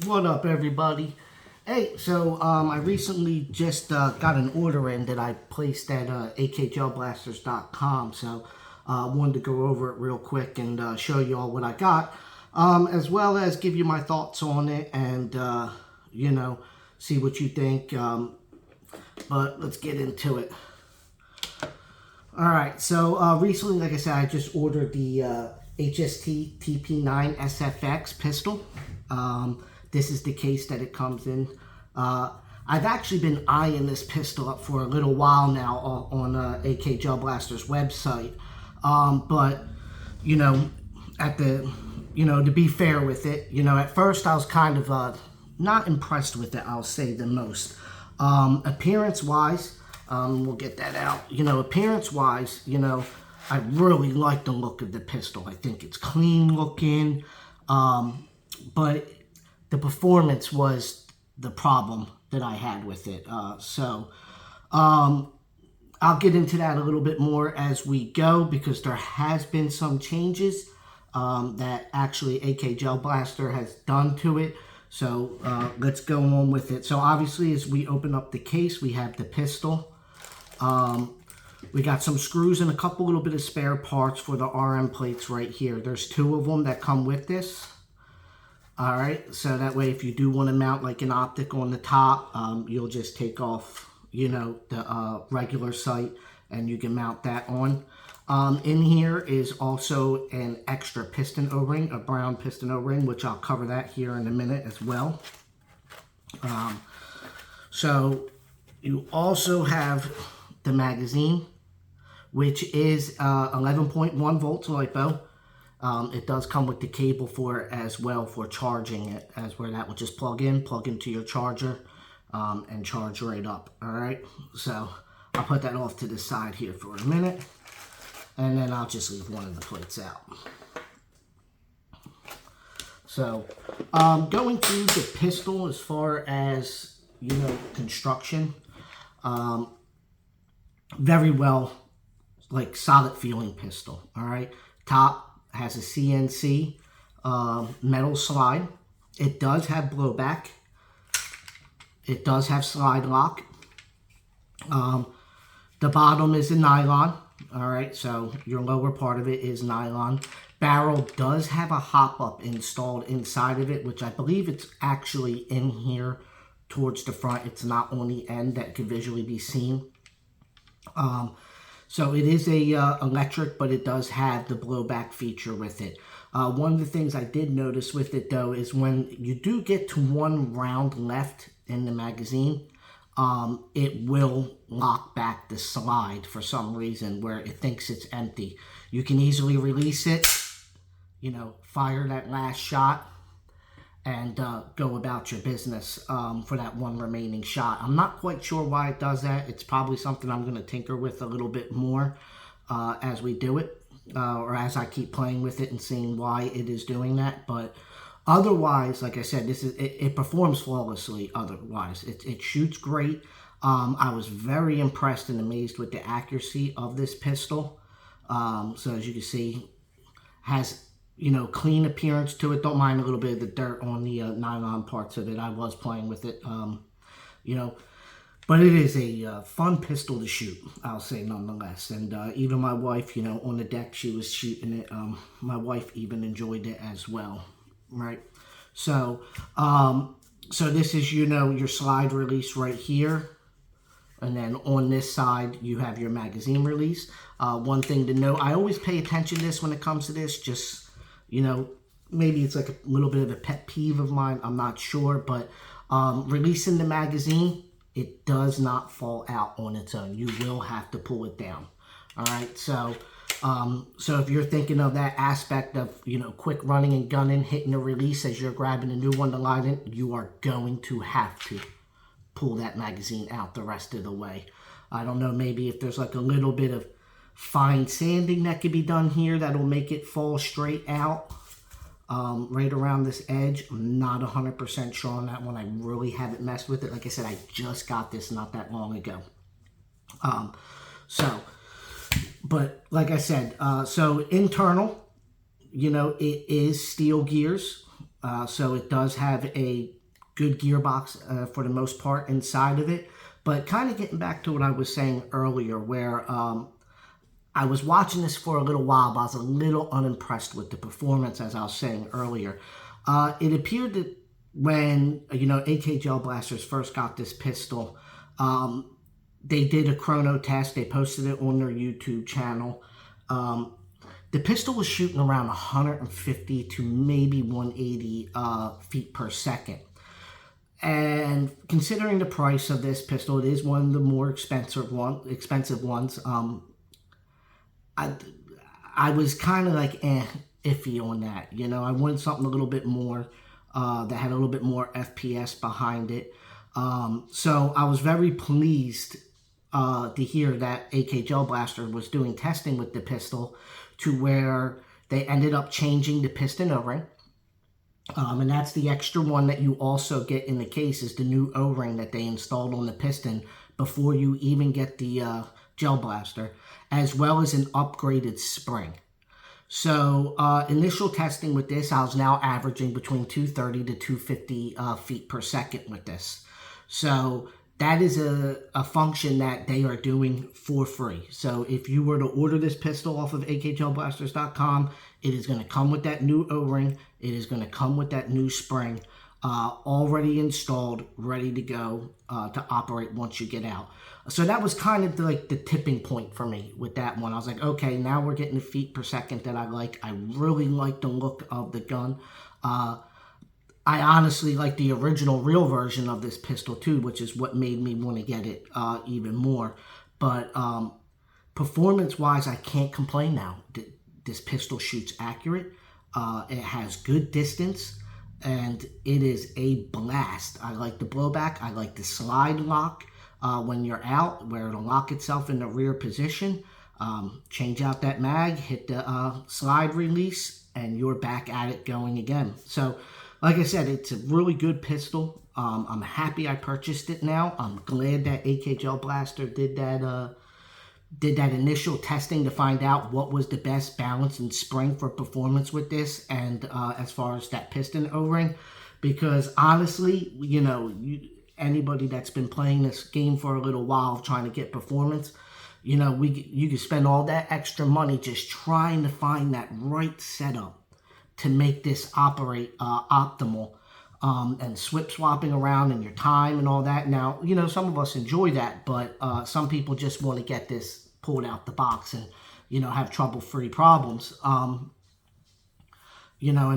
What up, everybody? Hey, so I recently just got an order in that I placed at akgelblasters.com. So wanted to go over it real quick and show you all what I got, as well as give you my thoughts on it and see what you think. But let's get into it. All right, so recently, like I said, I just ordered the HST TP9 SFX pistol. This is the case that it comes in. I've actually been eyeing this pistol up for a little while now on AK Gel Blaster's website. But, to be fair with it, at first I was kind of not impressed with it, I'll say the most. Appearance-wise, we'll get that out. Appearance-wise, I really like the look of the pistol. I think it's clean looking, but the performance was the problem that I had with it. I'll get into that a little bit more as we go, because there has been some changes that actually AK Gel Blaster has done to it. So let's go on with it. So obviously, as we open up the case, we have the pistol. We got some screws and a couple little bit of spare parts for the RM plates right here. There's 2 of them that come with this. All right, so that way if you do want to mount like an optic on the top, you'll just take off, the regular sight and you can mount that on. In here is also an extra piston O-ring, a brown piston O-ring, which I'll cover that here in a minute as well. So you also have the magazine, which is 11.1 volts LiPo. It does come with the cable for it as well for charging it, as where that will just plug into your charger, and charge right up. All right, so I'll put that off to the side here for a minute, and then I'll just leave one of the plates out. So going through the pistol as far as construction, very well, like solid feeling pistol. All right, top has a CNC metal slide. It does have blowback. It does have slide lock. The bottom is a nylon. All right, so your lower part of it is nylon. Barrel does have a hop-up installed inside of it, which I believe it's actually in here towards the front. It's not on the end that can visually be seen. So it is a electric, but it does have the blowback feature with it. One of the things I did notice with it, though, is when you do get to 1 round left in the magazine, it will lock back the slide for some reason where it thinks it's empty. You can easily release it, fire that last shot, and go about your business for that 1 remaining shot. I'm not quite sure why it does that. It's probably something I'm going to tinker with a little bit more as we do it, or as I keep playing with it and seeing why it is doing that. But otherwise, like I said, it performs flawlessly. Otherwise, it shoots great. I was very impressed and amazed with the accuracy of this pistol. So as you can see, has clean appearance to it. Don't mind a little bit of the dirt on the nylon parts of it. I was playing with it, but it is a fun pistol to shoot, I'll say nonetheless. And even my wife, on the deck, she was shooting it. My wife even enjoyed it as well, right? So, so this is, your slide release right here. And then on this side, you have your magazine release. One thing to note, I always pay attention to this when it comes to this, just maybe it's like a little bit of a pet peeve of mine. I'm not sure, but releasing the magazine, it does not fall out on its own. You will have to pull it down. All right, so if you're thinking of that aspect of quick running and gunning, hitting the release as you're grabbing a new one to light in, you are going to have to pull that magazine out the rest of the way. I don't know, maybe if there's like a little bit of fine sanding that could be done here that'll make it fall straight out right around this edge. I'm not 100% sure on that one. I really haven't messed with it. Like I said, I just got this not that long ago. But like I said, so internal, it is steel gears. So it does have a good gearbox for the most part inside of it. But kind of getting back to what I was saying earlier, where I was watching this for a little while, but I was a little unimpressed with the performance, as I was saying earlier. It appeared that when, AK Gel Blasters first got this pistol, they did a chrono test. They posted it on their YouTube channel. The pistol was shooting around 150 to maybe 180 feet per second. And considering the price of this pistol, it is one of the more expensive ones. I was kind of like iffy on that. I wanted something a little bit more that had a little bit more FPS behind it. So I was very pleased to hear that AK Gel Blaster was doing testing with the pistol to where they ended up changing the piston O-ring. And that's the extra one that you also get in the case, is the new O-ring that they installed on the piston before you even get the Gel Blaster, as well as an upgraded spring. So initial testing with this, I was now averaging between 230 to 250 feet per second with this. So that is a function that they are doing for free. So if you were to order this pistol off of akgelblasters.com, it is going to come with that new O-ring. It is going to come with that new spring, already installed, ready to go to operate once you get out. So that was kind of like the tipping point for me with that one. I was like, okay, now we're getting the feet per second that I like. I really like the look of the gun. I honestly like the original real version of this pistol too, which is what made me want to get it even more. But performance-wise, I can't complain now. This pistol shoots accurate. It has good distance, and it is a blast. I like the blowback. I like the slide lock when you're out, where it'll lock itself in the rear position. Change out that mag, hit the slide release, and you're back at it going again. So, like I said, it's a really good pistol. I'm happy I purchased it now. I'm glad that AK Gel Blaster did that initial testing to find out what was the best balance and spring for performance with this, and as far as that piston O-ring. Because honestly, anybody that's been playing this game for a little while trying to get performance, you can spend all that extra money just trying to find that right setup to make this operate optimal, and swapping around in your time and all that. Now, some of us enjoy that, but some people just want to get this pulled out the box and, have trouble-free problems, and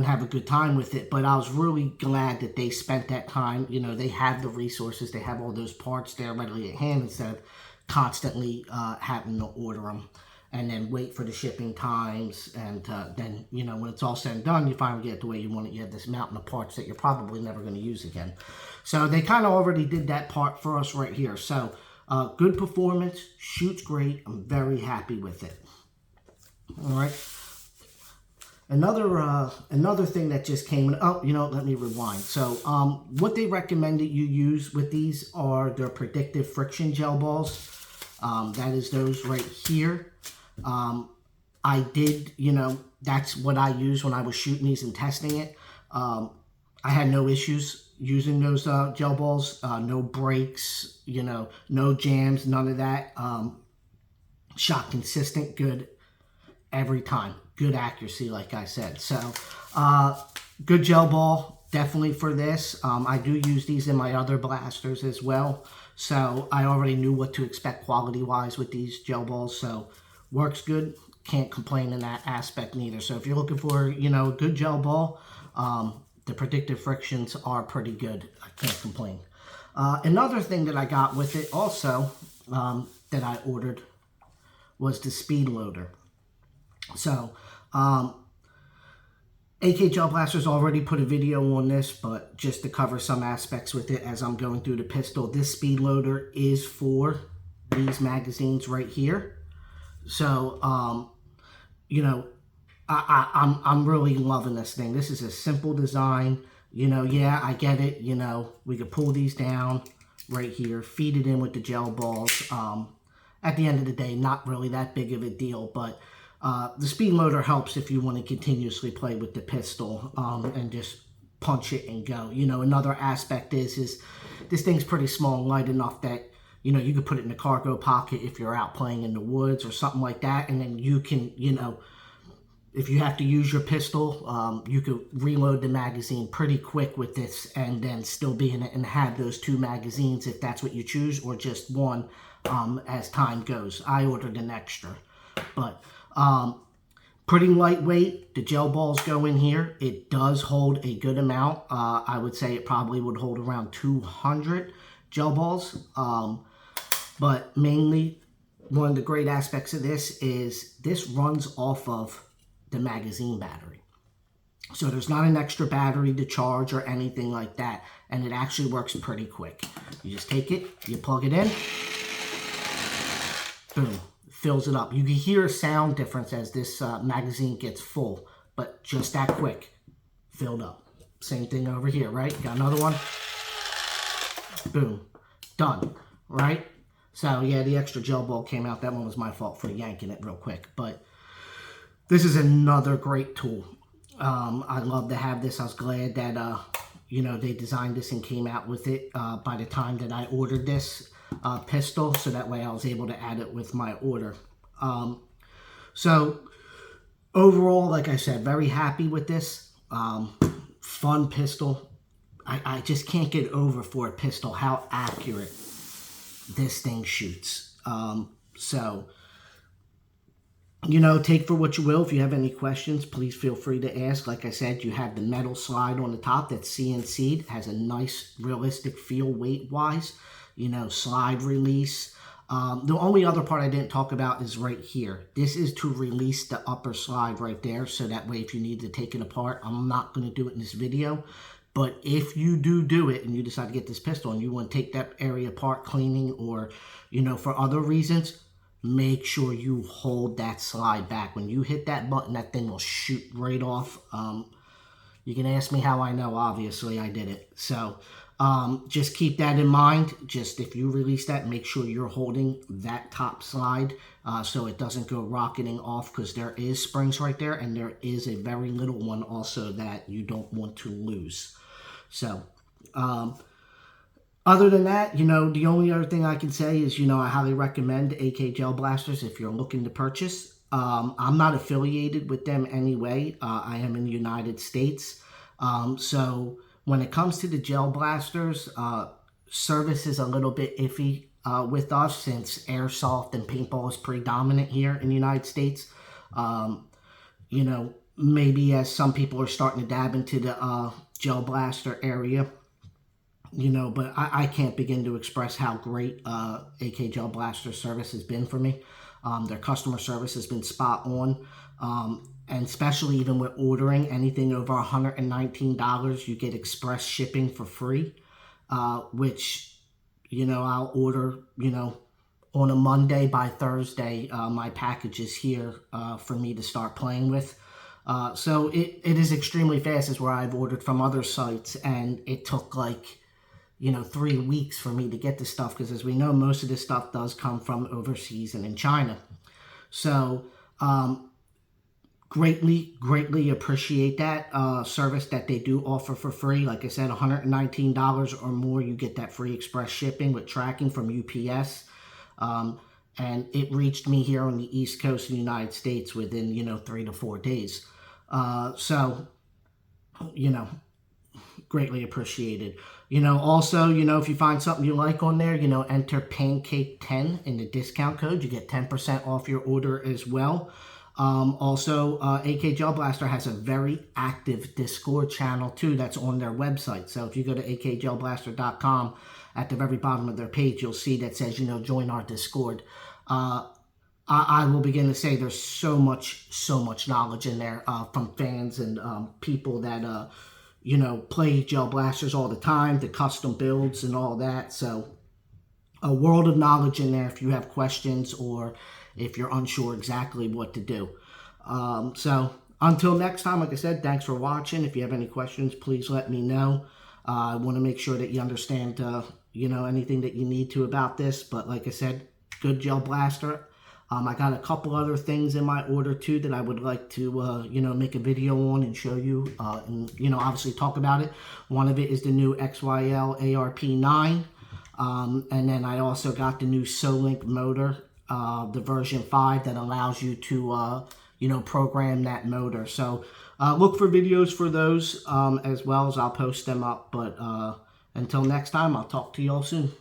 have a good time with it. But I was really glad that they spent that time. They have the resources. They have all those parts there readily at hand instead of constantly having to order them and then wait for the shipping times, and then, when it's all said and done, you finally get it the way you want it. You have this mountain of parts that you're probably never going to use again. So they kind of already did that part for us right here. So good performance, shoots great. I'm very happy with it. All right. Another thing that just came in. Oh, let me rewind. So what they recommend that you use with these are their predictive friction gel balls. That is those right here. I did, that's what I used when I was shooting these and testing it. I had no issues using those gel balls, no breaks, no jams, none of that. Shot consistent, good every time. Good accuracy, like I said. So, good gel ball, definitely for this. I do use these in my other blasters as well. So, I already knew what to expect quality-wise with these gel balls. So, works good. Can't complain in that aspect neither. So, if you're looking for, a good gel ball, the predictive frictions are pretty good. I can't complain. Another thing that I got with it also, that I ordered, was the speed loader. So, AK Gel Blasters already put a video on this, but just to cover some aspects with it as I'm going through the pistol, this speed loader is for these magazines right here. So, I'm really loving this thing. This is a simple design. Yeah, I get it. We could pull these down right here, feed it in with the gel balls. At the end of the day, not really that big of a deal, but the speed loader helps if you want to continuously play with the pistol and just punch it and go. You know, another aspect is this thing's pretty small and light enough that, you know, you could put it in the cargo pocket if you're out playing in the woods or something like that, and then you can, you know, if you have to use your pistol, you could reload the magazine pretty quick with this and then still be in it and have those 2 magazines if that's what you choose, or just one as time goes. I ordered an extra. But pretty lightweight. The gel balls go in here. It does hold a good amount. I would say it probably would hold around 200 gel balls. But mainly, one of the great aspects of this is this runs off of the magazine battery. So there's not an extra battery to charge or anything like that. And it actually works pretty quick. You just take it, you plug it in, boom, fills it up. You can hear a sound difference as this magazine gets full, but just that quick, filled up. Same thing over here, right? Got another one. Boom, done, right? So yeah, the extra gel ball came out. That one was my fault for yanking it real quick, but this is another great tool. I love to have this. I was glad that, you know, they designed this and came out with it by the time that I ordered this pistol, so that way I was able to add it with my order. So overall, like I said, very happy with this. Fun pistol. I just can't get over for a pistol how accurate this thing shoots. So, you know, take for what you will. If you have any questions, please feel free to ask. Like I said, you have the metal slide on the top that's CNC'd. It has a nice, realistic feel weight-wise. You know, slide release. The only other part I didn't talk about is right here. This is to release the upper slide right there, so that way if you need to take it apart, I'm not going to do it in this video. But if you do it and you decide to get this pistol and you want to take that area apart, cleaning, or, you know, for other reasons, make sure you hold that slide back. When you hit that button, that thing will shoot right off. You can ask me how I know. Obviously, I did it. So just keep that in mind. Just if you release that, make sure you're holding that top slide so it doesn't go rocketing off, because there is springs right there, and there is a very little one also that you don't want to lose. So other than that, you know, the only other thing I can say is, you know, I highly recommend AK Gel Blasters if you're looking to purchase. I'm not affiliated with them anyway. I am in the United States. So when it comes to the Gel Blasters, service is a little bit iffy with us, since airsoft and paintball is predominant here in the United States. You know, maybe as some people are starting to dab into the Gel Blaster area, you know, but I can't begin to express how great AK Gel Blaster service has been for me. Their customer service has been spot on, and especially even with ordering anything over $119, you get express shipping for free, which, you know, I'll order, you know, on a Monday. By Thursday, my package is here for me to start playing with. So it is extremely fast, is where I've ordered from other sites, and it took like, you know, 3 weeks for me to get this stuff, because as we know, most of this stuff does come from overseas and in China. So greatly appreciate that service that they do offer for free. Like I said, $119 or more, you get that free express shipping with tracking from UPS. And it reached me here on the East Coast of the United States within, you know, 3 to 4 days. So, you know, greatly appreciated. You know, also, you know, if you find something you like on there, you know, enter Pancake10 in the discount code. You get 10% off your order as well. Also, AK Gel Blaster has a very active Discord channel too that's on their website. So if you go to akgelblaster.com, at the very bottom of their page, you'll see that says, you know, join our Discord. I will begin to say there's so much knowledge in there from fans and people that, you know, play Gel Blasters all the time, the custom builds and all that. So a world of knowledge in there if you have questions or if you're unsure exactly what to do. So until next time, like I said, thanks for watching. If you have any questions, please let me know. I want to make sure that you understand, you know, anything that you need to about this. But like I said, good Gel Blaster. I got a couple other things in my order too that I would like to, you know, make a video on and show you, and, you know, obviously talk about it. One of it is the new XYL ARP9, and then I also got the new Solink motor, the version 5 that allows you to, you know, program that motor. So look for videos for those as well, as I'll post them up. But until next time, I'll talk to you all soon.